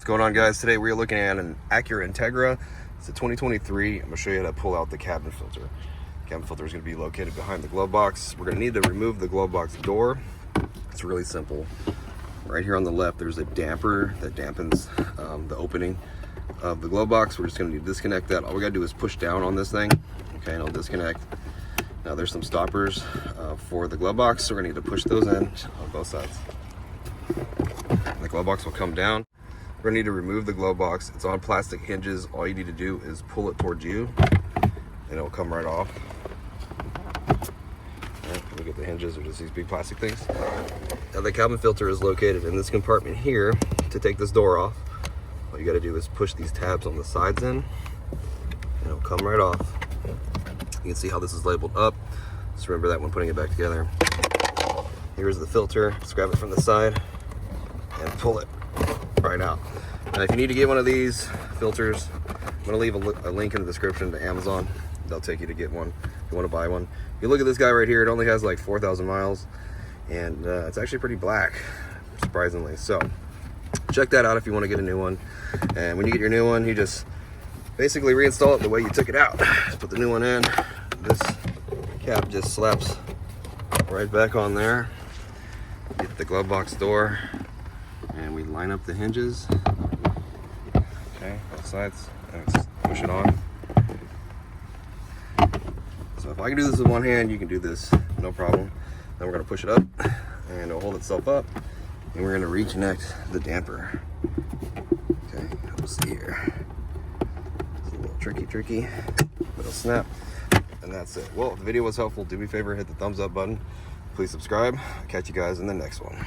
What's going on, guys? Today we're looking at an Acura Integra. It's a 2023. I'm going to show you how to pull out the cabin filter. The cabin filter is going to be located behind the glove box. We're going to need to remove the glove box door. It's really simple. Right here on the left, there's a damper that dampens the opening of the glove box. We're just going to need to disconnect that. All we got to do is push down on this thing. Okay, and it'll disconnect. Now there's some stoppers for the glove box, so we're going to need to push those in on both sides. And the glove box will come down. We're gonna need to remove the glove box. It's on plastic hinges. All you need to do is pull it towards you and it'll come right off. All right, look at the hinges, are just these big plastic things. Now the cabin filter is located in this compartment here. To take this door off, all you gotta do is push these tabs on the sides in and it'll come right off. You can see how this is labeled up. Just remember that when putting it back together. Here's the filter. Just grab it from the side and pull it right out. Now if you need to get one of these filters, I'm going to leave a link in the description to Amazon. They'll take you to get one if you want to buy one. If you look at this guy right here, it only has like 4,000 miles and it's actually pretty black, surprisingly. So check that out if you want to get a new one. And when you get your new one, you just basically reinstall it the way you took it out. Just put the new one in. This cap just slaps right back on there. Get the glove box door and we line up the hinges. Okay, both sides, and let's push it on. So if I can do this with one hand, you can do this, no problem. Then we're gonna push it up and it'll hold itself up, and we're gonna reconnect the damper. Okay, let's see here. It's a little tricky, but it'll snap, and that's it. Well, if the video was helpful, do me a favor, hit the thumbs up button. Please subscribe. I'll catch you guys in the next one.